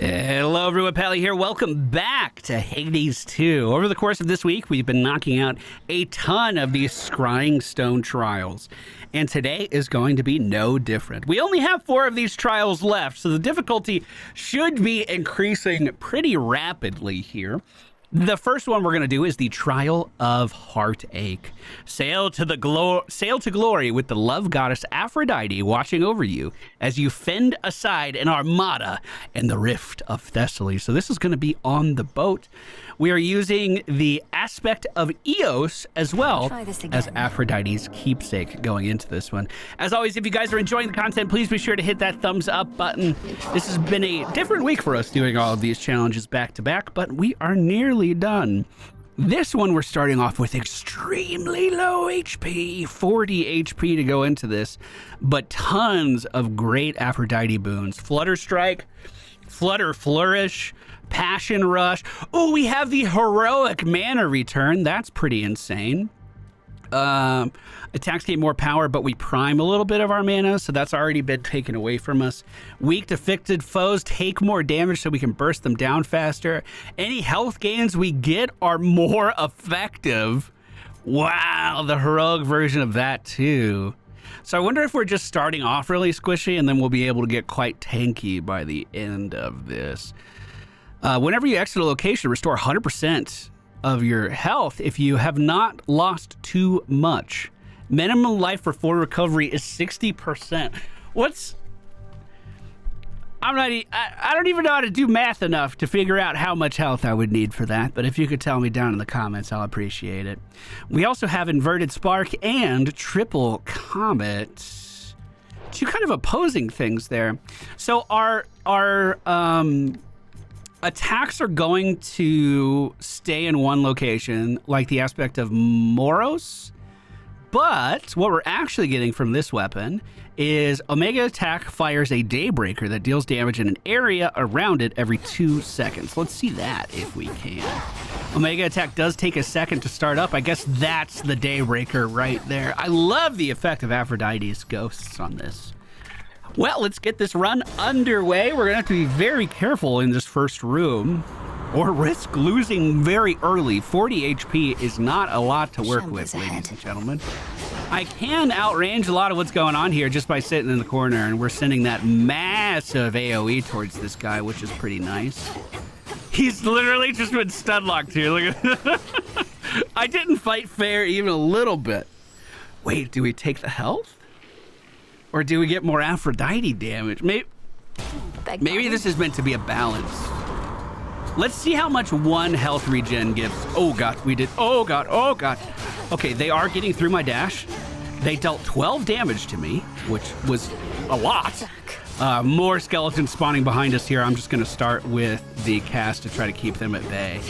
Hello everyone, Pally here. Welcome back to Hades 2. Over the course of this week, we've been knocking out a ton of these scrying stone trials. And today is going to be no different. We only have 4 of these trials left, so the difficulty should be increasing pretty rapidly here. The first one we're going to do is the Trial of Heartache. Sail to glory with the love goddess Aphrodite watching over you as you fend aside an armada in the rift of Thessaly. So this is going to be on the boat. We are using the aspect of Eos as well as Aphrodite's keepsake going into this one. As always, if you guys are enjoying the content, please be sure to hit that thumbs up button. This has been a different week for us doing all of these challenges back to back, but we are nearly done. This one we're starting off with extremely low HP, 40 HP to go into this, but tons of great Aphrodite boons. Flutter Strike, Flutter Flourish, Passion Rush. Oh, we have the heroic mana return. That's pretty insane. Attacks gain more power, but we prime a little bit of our mana, so that's already been taken away from us. Weak defected foes take more damage so we can burst them down faster. Any health gains we get are more effective. Wow, the heroic version of that too. So I wonder if we're just starting off really squishy and then we'll be able to get quite tanky by the end of this. Whenever you exit a location, restore 100% of your health if you have not lost too much. Minimum life for full recovery is 60%. I don't even know how to do math enough to figure out how much health I would need for that, but if you could tell me down in the comments, I'll appreciate it. We also have Inverted Spark and Triple Comet. 2 kind of opposing things there. So our attacks are going to stay in one location, like the aspect of Moros. But what we're actually getting from this weapon is Omega Attack fires a Daybreaker that deals damage in an area around it every 2 seconds. Let's see that if we can. Omega Attack does take a second to start up. I guess that's the Daybreaker right there. I love the effect of Aphrodite's ghosts on this. Well, let's get this run underway. We're going to have to be very careful in this first room or risk losing very early. 40 HP is not a lot to work with, ladies and gentlemen. I can outrange a lot of what's going on here just by sitting in the corner, and we're sending that massive AoE towards this guy, which is pretty nice. He's literally just been stun locked here. Look at that. I didn't fight fair even a little bit. Wait, do we take the health? Or do we get more Aphrodite damage? Maybe this is meant to be a balance. Let's see how much 1 health regen gives. Oh god, we did. Oh god, oh god. Okay, they are getting through my dash. They dealt 12 damage to me, which was a lot. More skeletons spawning behind us here. I'm just going to start with the cast to try to keep them at bay.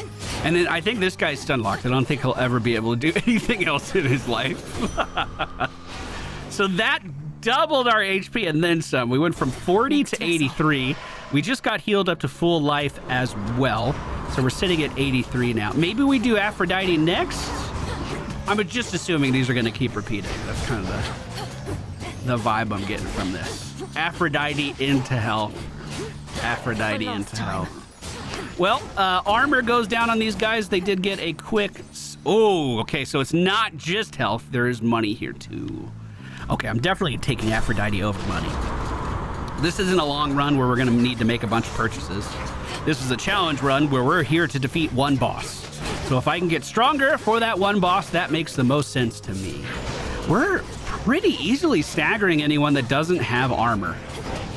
And then I think this guy's stun locked. I don't think he'll ever be able to do anything else in his life. So that doubled our HP and then some. We went from 40 to 83. We just got healed up to full life as well. So we're sitting at 83 now. Maybe we do Aphrodite next? I'm just assuming these are going to keep repeating. That's kind of the vibe I'm getting from this. Aphrodite into health. Aphrodite into health. Well, armor goes down on these guys. They did get a quick... Oh, okay, so it's not just health. There is money here too. Okay, I'm definitely taking Aphrodite over money. This isn't a long run where we're going to need to make a bunch of purchases. This is a challenge run where we're here to defeat 1 boss. So if I can get stronger for that 1 boss, that makes the most sense to me. We're pretty easily staggering anyone that doesn't have armor.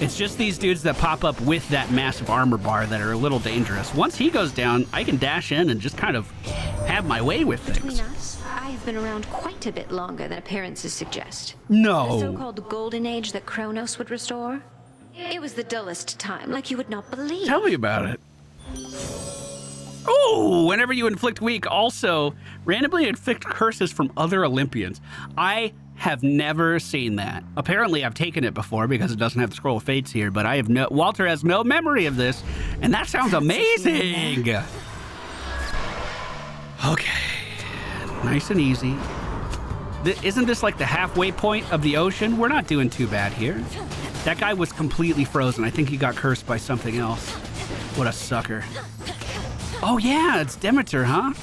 It's just these dudes that pop up with that massive armor bar that are a little dangerous. Once he goes down, I can dash in and just kind of have my way with things. Between us, I have been around quite a bit longer than appearances suggest. No. The so-called golden age that Kronos would restore? It was the dullest time, like you would not believe. Tell me about it. Oh, whenever you inflict weak, also randomly inflict curses from other Olympians. I have never seen that. Apparently, I've taken it before because it doesn't have the Scroll of Fates here, but Walter has no memory of this, and that sounds amazing. Okay, nice and easy. Isn't this like the halfway point of the ocean? We're not doing too bad here. That guy was completely frozen. I think he got cursed by something else. What a sucker. Oh yeah, it's Demeter, huh?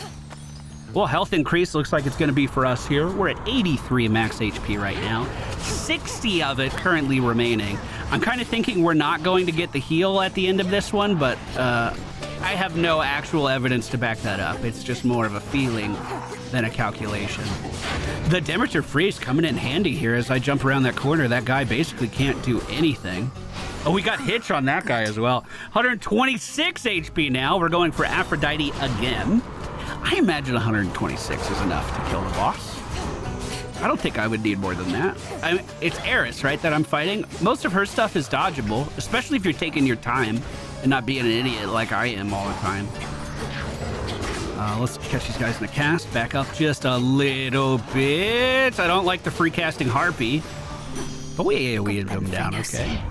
Well, health increase looks like it's going to be for us here. We're at 83 max HP right now. 60 of it currently remaining. I'm kind of thinking we're not going to get the heal at the end of this one, but I have no actual evidence to back that up. It's just more of a feeling than a calculation. The Demeter freeze coming in handy here as I jump around that corner. That guy basically can't do anything. Oh, we got Hitch on that guy as well. 126 HP now. We're going for Aphrodite again. I imagine 126 is enough to kill the boss. I don't think I would need more than that. It's Eris, right, that I'm fighting. Most of her stuff is dodgeable, especially if you're taking your time and not being an idiot like I am all the time. Let's catch these guys in the cast. Back up just a little bit. I don't like the free casting Harpy, but we AoE'd them down, okay.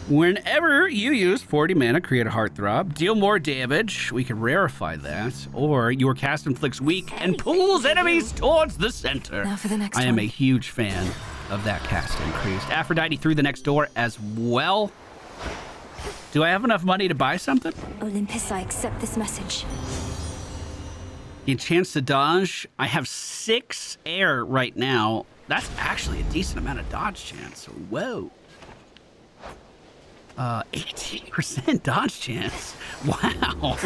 Whenever you use 40 mana, create a Heartthrob, deal more damage. We can rarefy that. Or your cast inflicts weak and pulls enemies towards the center. Now for the next I am one. a huge fan of that cast increase. Aphrodite through the next door as well. Do I have enough money to buy something? Olympus, I accept this message. The chance to dodge. I have 6 air right now. That's actually a decent amount of dodge chance. Whoa. 18% dodge chance. Wow.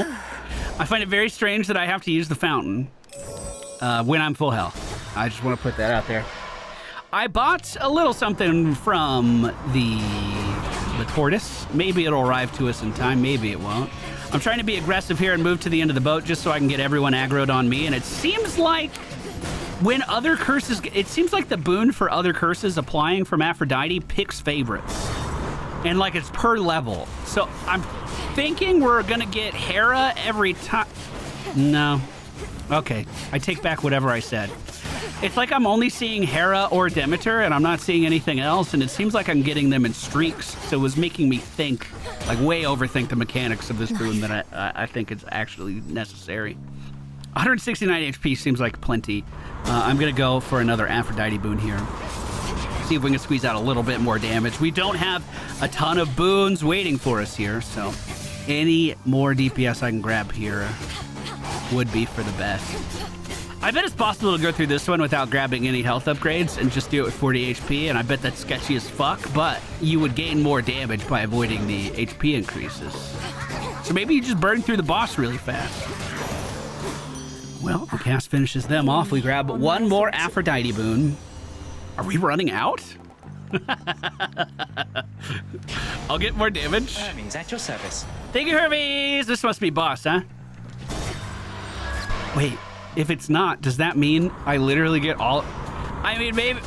I find it very strange that I have to use the fountain when I'm full health. I just want to put that out there. I bought a little something from the tortoise. Maybe it'll arrive to us in time. Maybe it won't. I'm trying to be aggressive here and move to the end of the boat just so I can get everyone aggroed on me. And it seems like when other curses, it seems like the boon for other curses applying from Aphrodite picks favorites. And like it's per level. So I'm thinking we're gonna get Hera every time. No. Okay, I take back whatever I said. It's like I'm only seeing Hera or Demeter and I'm not seeing anything else, and it seems like I'm getting them in streaks, so it was making me think, like way overthink the mechanics of this boon that I think is actually necessary. 169 HP seems like plenty. I'm gonna go for another Aphrodite boon here. See if we can squeeze out a little bit more damage. We don't have a ton of boons waiting for us here, so any more DPS I can grab here would be for the best. I bet it's possible to go through this one without grabbing any health upgrades and just do it with 40 HP, and I bet that's sketchy as fuck, but you would gain more damage by avoiding the HP increases. So maybe you just burn through the boss really fast. Well, the cast finishes them off. We grab one more Aphrodite boon. Are we running out? I'll get more damage. Hermes, at your service. Thank you, Hermes. This must be boss, huh? Wait, if it's not, does that mean I literally get all... I mean, maybe...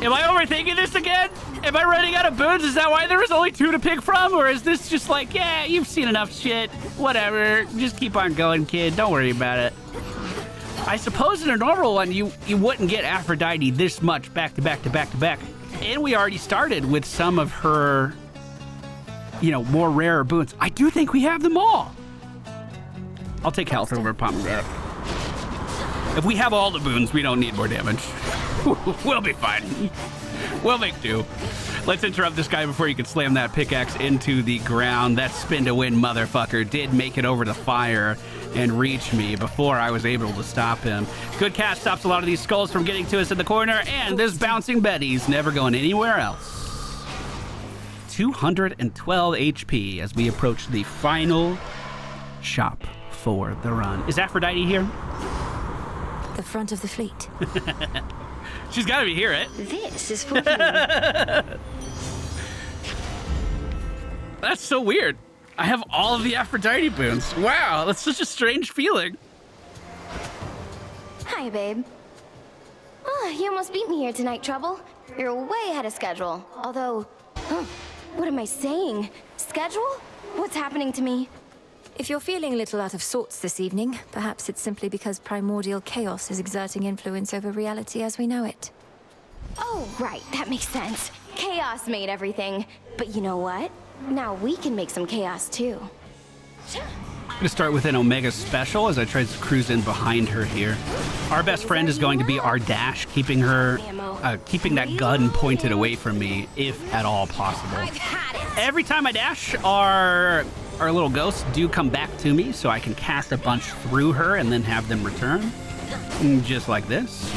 Am I overthinking this again? Am I running out of boons? Is that why there was only 2 to pick from? Or is this just like, yeah, you've seen enough shit. Whatever. Just keep on going, kid. Don't worry about it. I suppose in a normal one, you wouldn't get Aphrodite this much back to back to back to back. And we already started with some of her, you know, more rare boons. I do think we have them all. I'll take health over pomegranate. If we have all the boons, we don't need more damage. We'll be fine. We'll make do. Let's interrupt this guy before you can slam that pickaxe into the ground. That spin to win motherfucker did make it over the fire and reach me before I was able to stop him. Good cast stops a lot of these skulls from getting to us in the corner, and this bouncing Betty's never going anywhere else. 212 HP as we approach the final shop for the run. Is Aphrodite here? The front of the fleet. She's got to be here, right? This is for you. That's so weird. I have all of the Aphrodite boons. Wow, that's such a strange feeling. Hi, babe. Oh, you almost beat me here tonight, Trouble. You're way ahead of schedule. Although, what am I saying? Schedule? What's happening to me? If you're feeling a little out of sorts this evening, perhaps it's simply because primordial chaos is exerting influence over reality as we know it. Oh, right, that makes sense. Chaos made everything. But you know what? Now we can make some chaos, too. I'm gonna start with an Omega special as I try to cruise in behind her here. Our best friend is going to be our dash, keeping her, keeping that gun pointed away from me, if at all possible. I've had it. Every time I dash, our little ghosts do come back to me, so I can cast a bunch through her and then have them return. Just like this.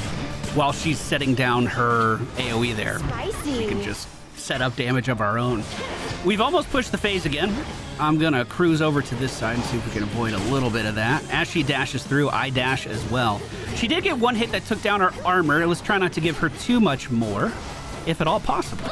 While she's setting down her AoE there. Spicy. We can just set up damage of our own. We've almost pushed the phase again. I'm gonna cruise over to this side and see if we can avoid a little bit of that. As she dashes through, I dash as well. She did get one hit that took down her armor. Let's try not to give her too much more, if at all possible.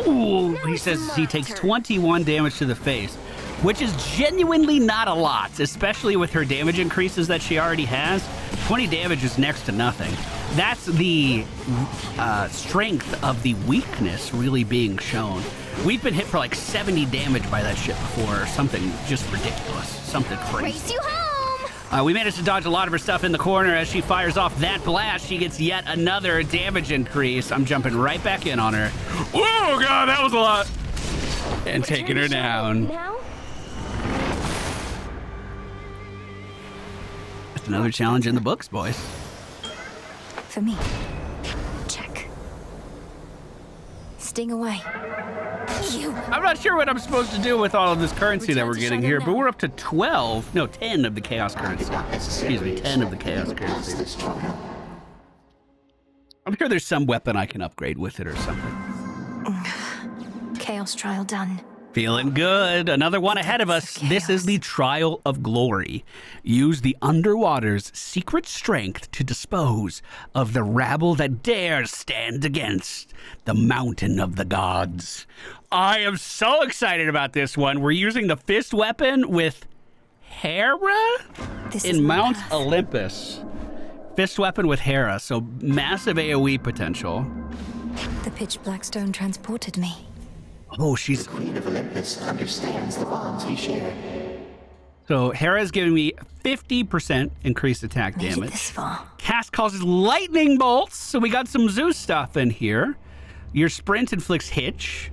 Ooh, he says he takes 21 damage to the face, which is genuinely not a lot, especially with her damage increases that she already has. 20 damage is next to nothing. That's the strength of the weakness really being shown. We've been hit for like 70 damage by that shit before, or something just ridiculous, something crazy. Race you home! We managed to dodge a lot of her stuff in the corner. As she fires off that blast, she gets yet another damage increase. I'm jumping right back in on her. Oh god, that was a lot. And taking her down. Now? That's another challenge in the books, boys. For me. Check. Sting away. You. I'm not sure what I'm supposed to do with all of this currency that we're getting here, but we're up to 10 of the chaos currency. Excuse me, 10 of the chaos currency. I'm sure there's some weapon I can upgrade with it or something. Chaos trial done. Feeling good. Another one ahead of us. This is the Trial of Glory. Use the underwater's secret strength to dispose of the rabble that dares stand against the mountain of the gods. I am so excited about this one. We're using the fist weapon with Hera in Mount Olympus. Fist weapon with Hera, so massive AoE potential. The pitch black stone transported me. Oh, she's... The Queen of Olympus understands the bonds we share. So Hera's giving me 50% increased attack Made it damage. this far. Cast causes lightning bolts, so we got some Zeus stuff in here. Your sprint inflicts hitch.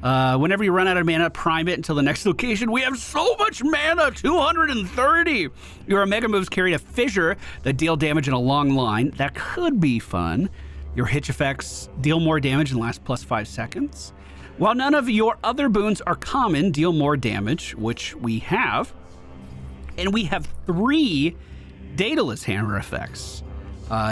Whenever you run out of mana, prime it until the next location. We have so much mana, 230. Your Omega moves carry a fissure that deal damage in a long line. That could be fun. Your hitch effects deal more damage and last plus 5 seconds. While none of your other boons are common, deal more damage, which we have. And we have 3 Daedalus Hammer effects.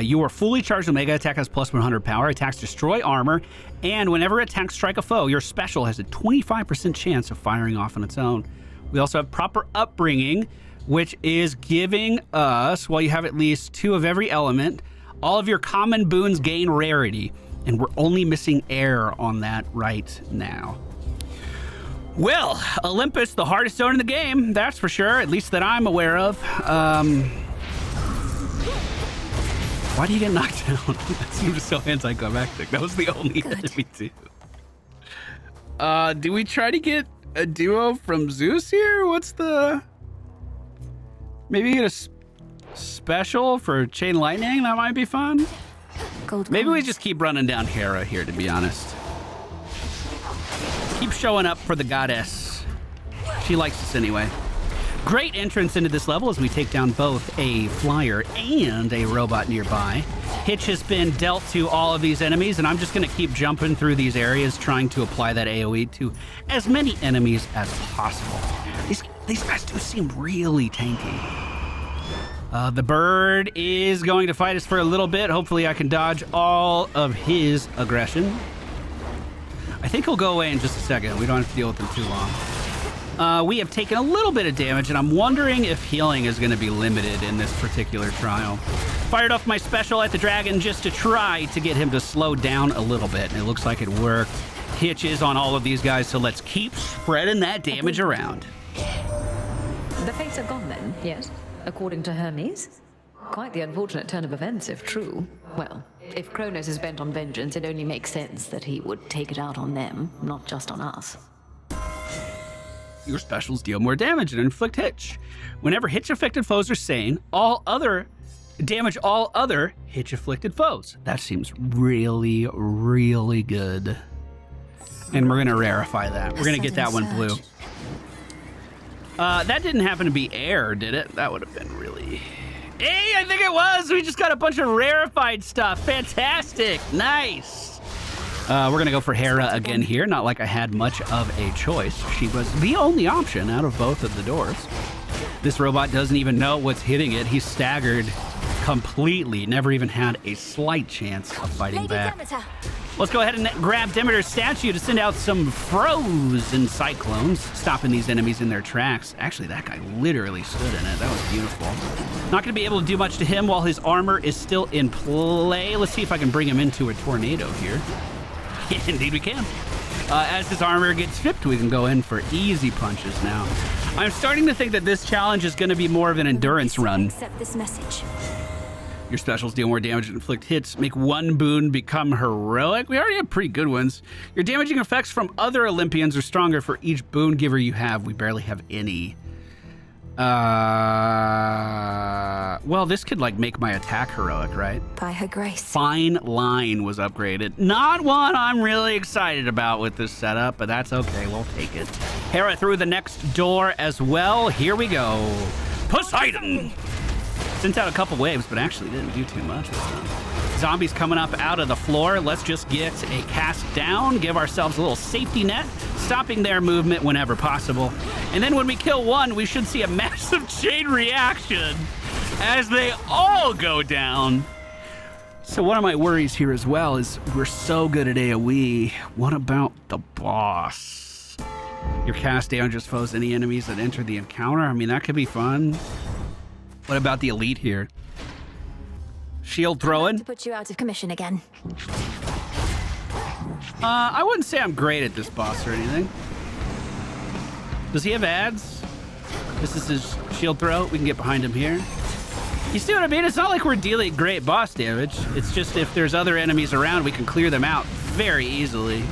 Your fully charged Omega attack has plus 100 power. Attacks destroy armor. And whenever attacks strike a foe, your special has a 25% chance of firing off on its own. We also have Proper Upbringing, which is giving us, well, you have at least 2 of every element. All of your common boons gain rarity. And we're only missing air on that right now. Well, Olympus, the hardest zone in the game, that's for sure, at least that I'm aware of. Why do you get knocked down? That seems so anticlimactic. That was the only enemy too. Do we try to get a duo from Zeus here? What's the... Maybe get a special for Chain Lightning? That might be fun. Maybe we just keep running down Hera here, to be honest. Keep showing up for the goddess. She likes us anyway. Great entrance into this level as we take down both a flyer and a robot nearby. Hitch has been dealt to all of these enemies, and I'm just going to keep jumping through these areas trying to apply that AoE to as many enemies as possible. These guys do seem really tanky. The bird is going to fight us for a little bit. Hopefully I can dodge all of his aggression. I think he'll go away in just a second. We don't have to deal with him too long. We have taken a little bit of damage, and I'm wondering if healing is going to be limited in this particular trial. Fired off my special at the dragon just to try to get him to slow down a little bit, and it looks like it worked. Hitch is on all of these guys, so let's keep spreading that damage around. The fates are gone then, yes? According to Hermes? Quite the unfortunate turn of events, if true. Well, if Kronos is bent on vengeance, it only makes sense that he would take it out on them, not just on us. Your specials deal more damage and inflict hitch. Whenever hitch-affected foes are sane, damage all other hitch-afflicted foes. That seems really, really good. And we're gonna rarefy that. We're gonna get that one blue. That didn't happen to be air, did it? That would have been really... Hey, I think it was! We just got a bunch of rarefied stuff. Fantastic! Nice! We're going to go for Hera again here. Not like I had much of a choice. She was the only option out of both of the doors. This robot doesn't even know what's hitting it. He's staggered completely. Never even had a slight chance of fighting back. Demeter. Let's go ahead and grab Demeter's statue to send out some frozen cyclones, stopping these enemies in their tracks. Actually, that guy literally stood in it. That was beautiful. Not going to be able to do much to him while his armor is still in play. Let's see if I can bring him into a tornado here. Indeed we can. As his armor gets stripped, we can go in for easy punches now. I'm starting to think that this challenge is going to be more of an endurance run. Accept this message. Your specials deal more damage and inflict hits. Make one boon become heroic. We already have pretty good ones. Your damaging effects from other Olympians are stronger for each boon giver you have. We barely have any. Well, this could like make my attack heroic, right? By her grace. Fine line was upgraded. Not one I'm really excited about with this setup, but that's okay. We'll take it. Hera through the next door as well. Here we go. Poseidon! Sent out a couple waves, but actually didn't do too much this time. Zombies coming up out of the floor. Let's just get a cast down, give ourselves a little safety net, stopping their movement whenever possible. And then when we kill one, we should see a massive chain reaction as they all go down. So one of my worries here as well is we're so good at AoE. What about the boss? Your cast damages foes any enemies that enter the encounter. I mean, that could be fun. What about the elite here? Shield throwing? To put you out of commission again. I wouldn't say I'm great at this boss or anything. Does he have ads? This is his shield throw. We can get behind him here. You see what I mean? It's not like we're dealing great boss damage. It's just if there's other enemies around, we can clear them out very easily.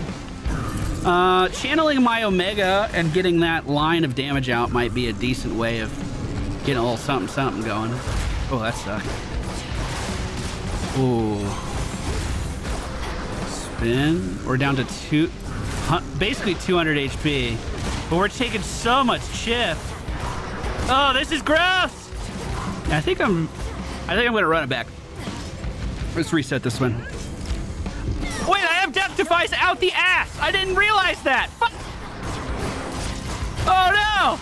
Channeling my Omega and getting that line of damage out might be a decent way of getting a little something going. Oh, that sucked. Ooh. Spin. We're down to basically 200 HP. But we're taking so much chip. Oh, this is gross. I think I'm gonna run it back. Let's reset this one. Wait, I have Death Defies out the ass. I didn't realize that. Oh no.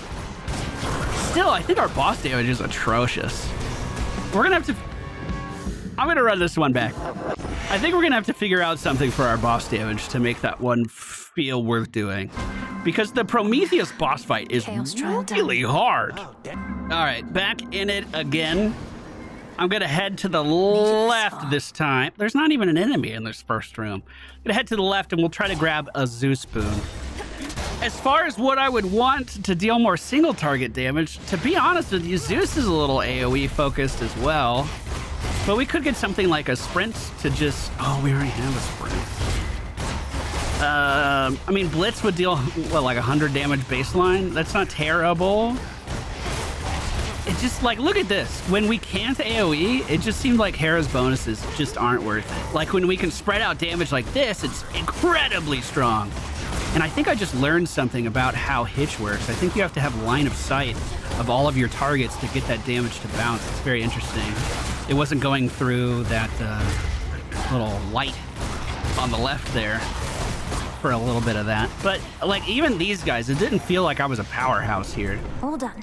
Still, I think our boss damage is atrocious. We're gonna have to... I'm gonna run this one back. I think we're gonna have to figure out something for our boss damage to make that one feel worth doing. Because the Prometheus boss fight is really hard. All right, back in it again. I'm gonna head to the left this time. There's not even an enemy in this first room. I'm gonna head to the left and we'll try to grab a Zeus spoon. As far as what I would want to deal more single target damage, to be honest with you, Zeus is a little AoE focused as well. But we could get something like a sprint to just... Oh, we already have a sprint. I mean, Blitz would deal, what, like 100 damage baseline? That's not terrible. It's just like, look at this. When we can't AoE, it just seemed like Hera's bonuses just aren't worth it. Like when we can spread out damage like this, it's incredibly strong. And I think I just learned something about how Hitch works. I think you have to have line of sight of all of your targets to get that damage to bounce. It's very interesting. It wasn't going through that little light on the left there for a little bit of that. But like even these guys, it didn't feel like I was a powerhouse here. All done.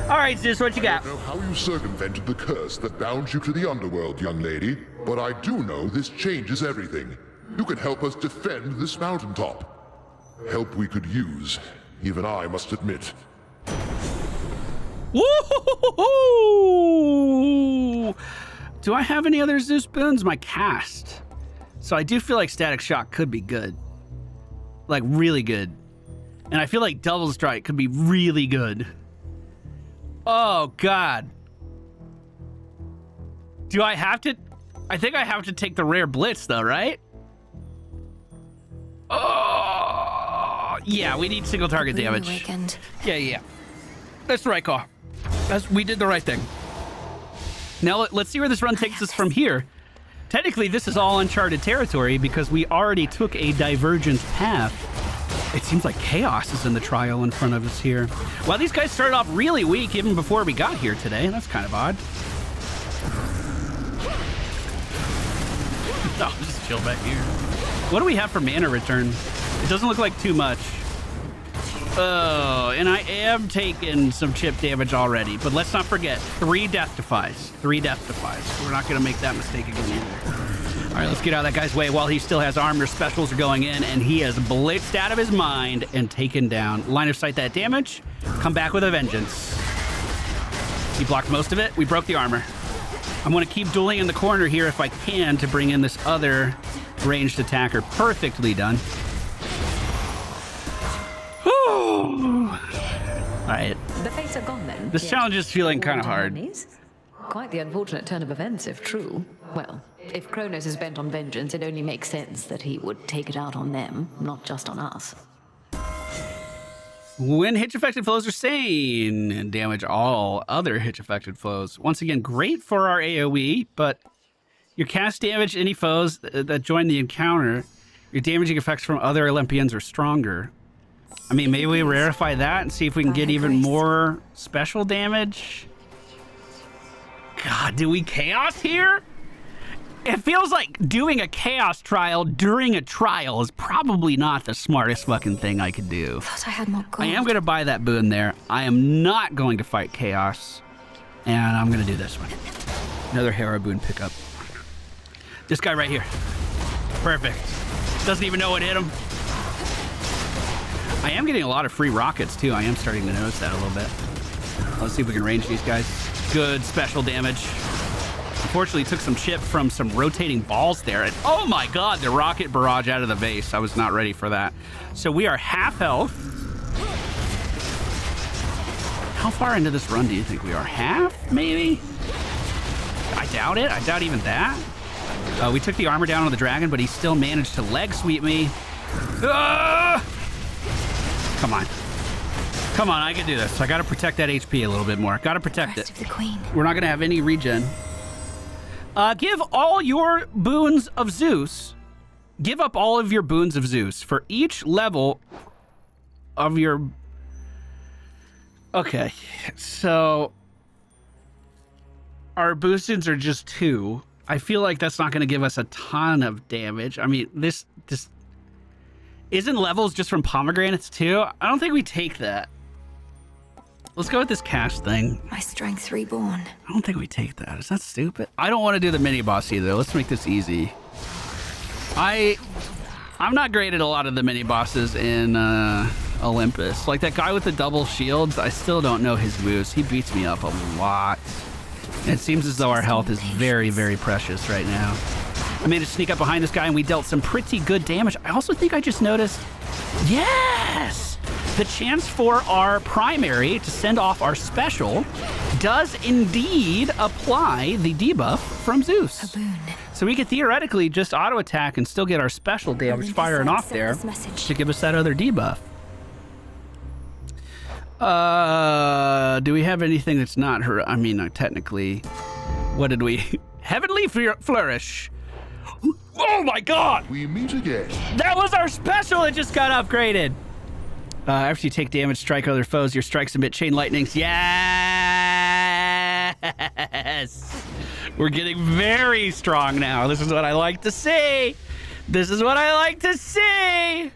All right, Zeus, what you got? I don't know how you circumvented the curse that bound you to the Underworld, young lady, but I do know this changes everything. You can help us defend this mountaintop. Help we could use, even I must admit. Woo-hoo-hoo-hoo! Do I have any other Zeus boons? My cast. So I do feel like Static Shock could be good. Like, really good. And I feel like Double Strike could be really good. Oh, God. Do I have to... I think I have to take the rare Blitz, though, right? Oh, yeah, we need single target damage. Yeah. That's the right call. We did the right thing. Now, let's see where this run takes us from here. Technically, this is all uncharted territory because we already took a divergent path. It seems like chaos is in the trial in front of us here. Well, these guys started off really weak even before we got here today. That's kind of odd. No, just chill back here. What do we have for mana return? It doesn't look like too much. Oh, and I am taking some chip damage already, but let's not forget 3 death defies. 3 death defies. We're not going to make that mistake again either. All right, let's get out of that guy's way while he still has armor. Specials are going in, and he has blitzed out of his mind and taken down. Line of sight that damage. Come back with a vengeance. He blocked most of it. We broke the armor. I'm going to keep dueling in the corner here if I can to bring in this other ranged attacker. Perfectly done. All right. The fates are gone then. This challenge is feeling kind of hard. Quite the unfortunate turn of events, if true. Well, if Kronos is bent on vengeance, it only makes sense that he would take it out on them, not just on us. When hitch-affected foes are sane, and damage all other hitch-affected foes. Once again, great for our AoE, but your cast damage any foes that join the encounter. Your damaging effects from other Olympians are stronger. I mean, maybe we rarefy that and see if we can get even more special damage. God, do we chaos here? It feels like doing a chaos trial during a trial is probably not the smartest fucking thing I could do. Thought I had more gold. I am going to buy that boon there. I am not going to fight chaos. And I'm going to do this one. Another Hera boon pickup. This guy right here. Perfect. Doesn't even know what hit him. I am getting a lot of free rockets too. I am starting to notice that a little bit. Let's see if we can range these guys. Good special damage. Unfortunately, took some chip from some rotating balls there. And oh my god, the rocket barrage out of the base. I was not ready for that. So we are half health. How far into this run do you think we are? Half, maybe? I doubt it. I doubt even that. We took the armor down on the dragon, but he still managed to leg sweep me. Ah! Come on. Come on, I can do this. I gotta protect that HP a little bit more. Gotta protect it. Of the queen. We're not gonna have any regen. Give all your boons of Zeus. Give up all of your boons of Zeus for each level of your... Okay, so... Our boostings are just 2. I feel like that's not gonna give us a ton of damage. I mean, this... Isn't levels just from pomegranates too? I don't think we take that. Let's go with this cash thing. My strength reborn. I don't think we take that. Is that stupid? I don't want to do the mini boss either. Let's make this easy. I'm not great at a lot of the mini bosses in Olympus. Like that guy with the double shields, I still don't know his moves. He beats me up a lot. And it seems as though our health is very, very precious right now. I managed to sneak up behind this guy and we dealt some pretty good damage. I also think I just noticed, yes, the chance for our primary to send off our special does indeed apply the debuff from Zeus. A boon. So we could theoretically just auto attack and still get our special damage firing off there to give us that other debuff. Do we have anything that's not her? I mean, technically, what did we? Heavenly Flourish. Oh my god! We meet again. That was our special. It just got upgraded. After you take damage, strike other foes, your strikes emit chain lightnings. Yes! We're getting very strong now. This is what I like to see. This is what I like to see.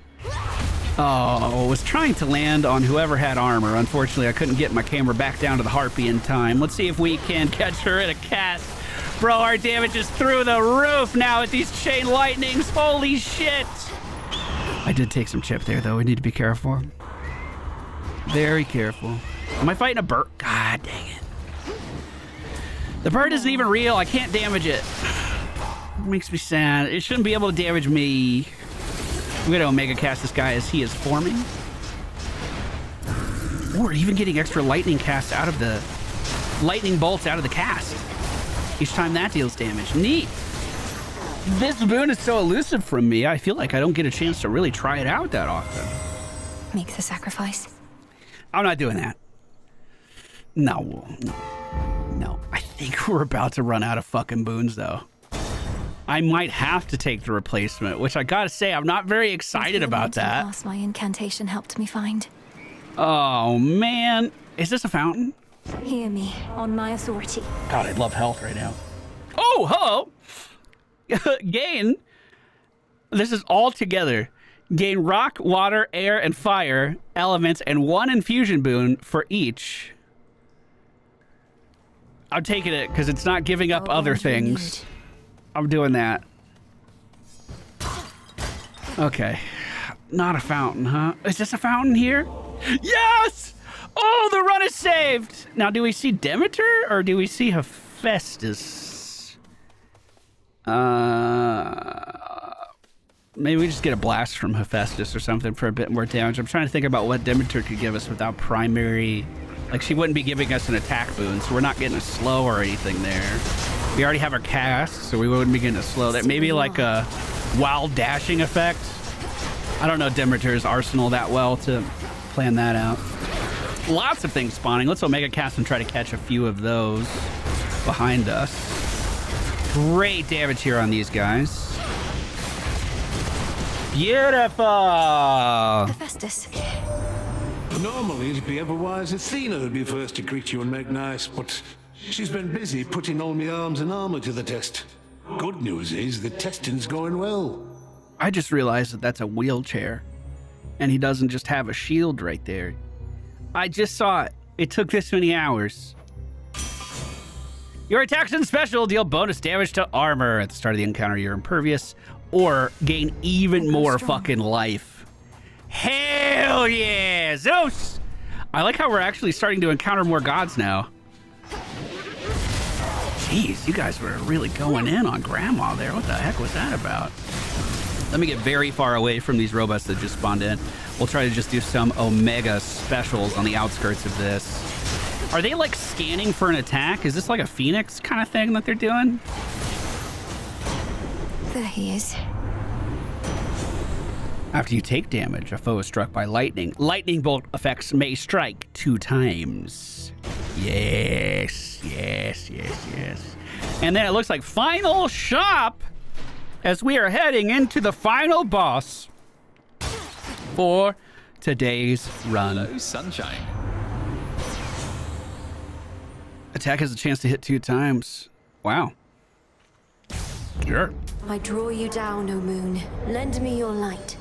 Oh, I was trying to land on whoever had armor. Unfortunately, I couldn't get my camera back down to the Harpy in time. Let's see if we can catch her in a cast. Bro, our damage is through the roof now with these chain lightnings. Holy shit. I did take some chip there, though. We need to be careful. Very careful. Am I fighting a bird? God dang it. The bird isn't even real. I can't damage it. It makes me sad. It shouldn't be able to damage me. I'm going to Omega cast this guy as he is forming. Or even getting extra lightning cast out of the... lightning bolts out of the cast. Each time that deals damage. Neat. This boon is so elusive from me, I feel like I don't get a chance to really try it out that often. Make the sacrifice. I'm not doing that. No. I think we're about to run out of fucking boons, though. I might have to take the replacement, which I gotta say, I'm not very excited about that. Last my incantation helped me find. Oh, man. Is this a fountain? Hear me, on my authority. God, I love health right now. Oh, hello. Gain This is all together. Gain rock, water, air, and fire elements and 1 infusion boon for each. I'm taking it because it's not giving up other things. I'm doing that. Okay. Not a fountain, huh? Is this a fountain here? Yes! Oh, the run is saved! Now, do we see Demeter or do we see Hephaestus? Maybe we just get a blast from Hephaestus or something for a bit more damage. I'm trying to think about what Demeter could give us without primary... Like, she wouldn't be giving us an attack boon, so we're not getting a slow or anything there. We already have our cast, so we wouldn't be getting a slow. That maybe like a wild dashing effect. I don't know Demeter's arsenal that well to plan that out. Lots of things spawning. Let's Omega cast and try to catch a few of those behind us. Great damage here on these guys. Beautiful! Hephaestus. Normally, it'd be otherwise Athena who'd be first to greet you and make nice, but she's been busy putting all my arms and armor to the test. Good news is the testing's going well. I just realized that that's a wheelchair, and he doesn't just have a shield right there. I just saw it. It took this many hours. Your attacks and special deal bonus damage to armor. At the start of the encounter, you're impervious, or gain even more fucking life. Hell yeah, Zeus! I like how we're actually starting to encounter more gods now. Jeez, you guys were really going in on Grandma there. What the heck was that about? Let me get very far away from these robots that just spawned in. We'll try to just do some Omega specials on the outskirts of this. Are they like scanning for an attack? Is this like a Phoenix kind of thing that they're doing? There he is. After you take damage, a foe is struck by lightning. Lightning bolt effects may strike 2 times. Yes, yes, yes, yes. And then it looks like final shop as we are heading into the final boss for today's run. Hello, sunshine. Attack has a chance to hit 2 times. Wow. Sure. I draw you down, O moon. Lend me your light.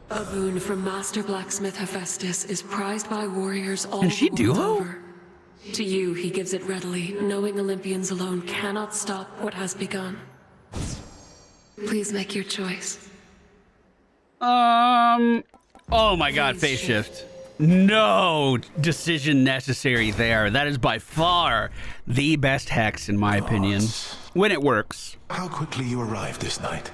A boon from Master Blacksmith Hephaestus is prized by warriors all Can she the do world that? over. To you, he gives it readily, knowing Olympians alone cannot stop what has begun. Please make your choice. Oh my god, phase shift. No decision necessary there. That is by far the best hex in my opinion. When it works. How quickly you arrived this night.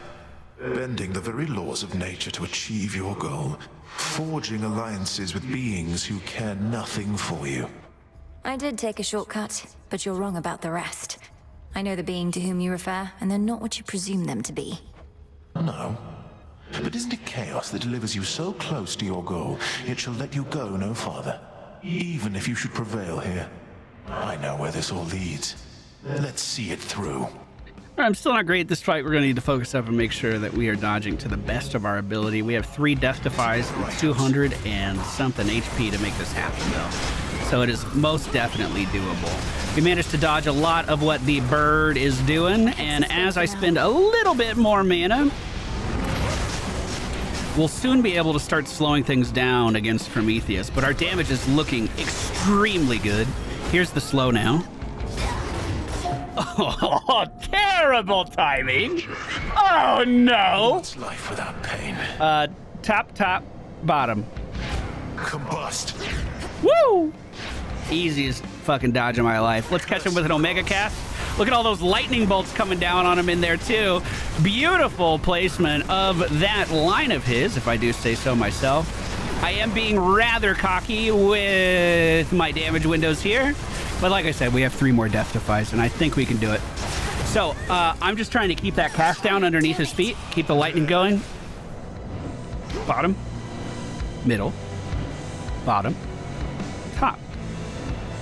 Bending the very laws of nature to achieve your goal. Forging alliances with beings who care nothing for you. I did take a shortcut, but you're wrong about the rest. I know the being to whom you refer, and they're not what you presume them to be. No. But isn't it chaos that delivers you so close to your goal, it shall let you go no farther? Even if you should prevail here. I know where this all leads. Let's see it through. I'm still not great at this fight. We're going to need to focus up and make sure that we are dodging to the best of our ability. We have 3 death defies and 200 and something HP to make this happen, though. So it is most definitely doable. We managed to dodge a lot of what the bird is doing, and as I spend a little bit more mana, we'll soon be able to start slowing things down against Prometheus, but our damage is looking extremely good. Here's the slow now. Oh, terrible timing. Oh, no. What's life without pain? Top, bottom. Combust. Woo! Easiest fucking dodge of my life. Let's catch him with an Omega cast. Look at all those lightning bolts coming down on him in there, too. Beautiful placement of that line of his, if I do say so myself. I am being rather cocky with my damage windows here. But like I said, we have 3 more death defies, and I think we can do it. So, I'm just trying to keep that cast down underneath his feet. Keep the lightning going. Bottom. Middle. Bottom. Top.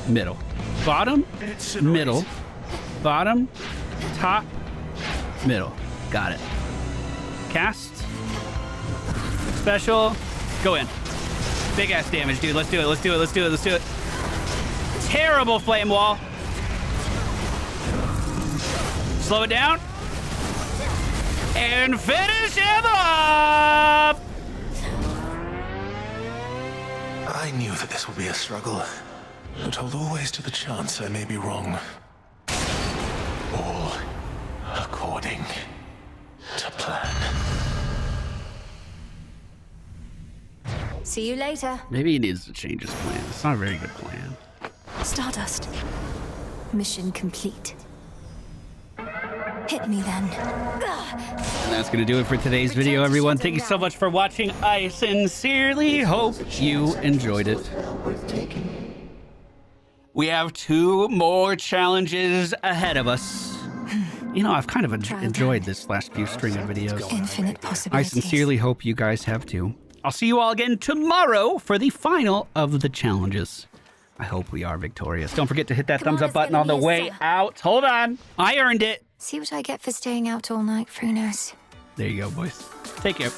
Middle. Bottom. Middle. Bottom. Top. Middle. Got it. Cast. Special. Go in. Big ass damage, dude. Let's do it. Let's do it. Let's do it. Let's do it. Terrible flame wall. Slow it down. and finish him off! I knew that this would be a struggle, but hold always to the chance I may be wrong. All according to plan. See you later. Maybe he needs to change his plan. It's not a very good plan. Stardust. Mission complete. Hit me then. And that's going to do it for today's video, everyone. Thank you so much for watching. I sincerely hope you enjoyed it. We have 2 more challenges ahead of us. You know, I've kind of enjoyed this last few string of videos. Infinite possibilities. I sincerely hope you guys have too. I'll see you all again tomorrow for the final of the challenges. I hope we are victorious. Don't forget to hit that thumbs up button on the way out. Hold on. I earned it. See what I get for staying out all night, Frunos. There you go, boys. Take care.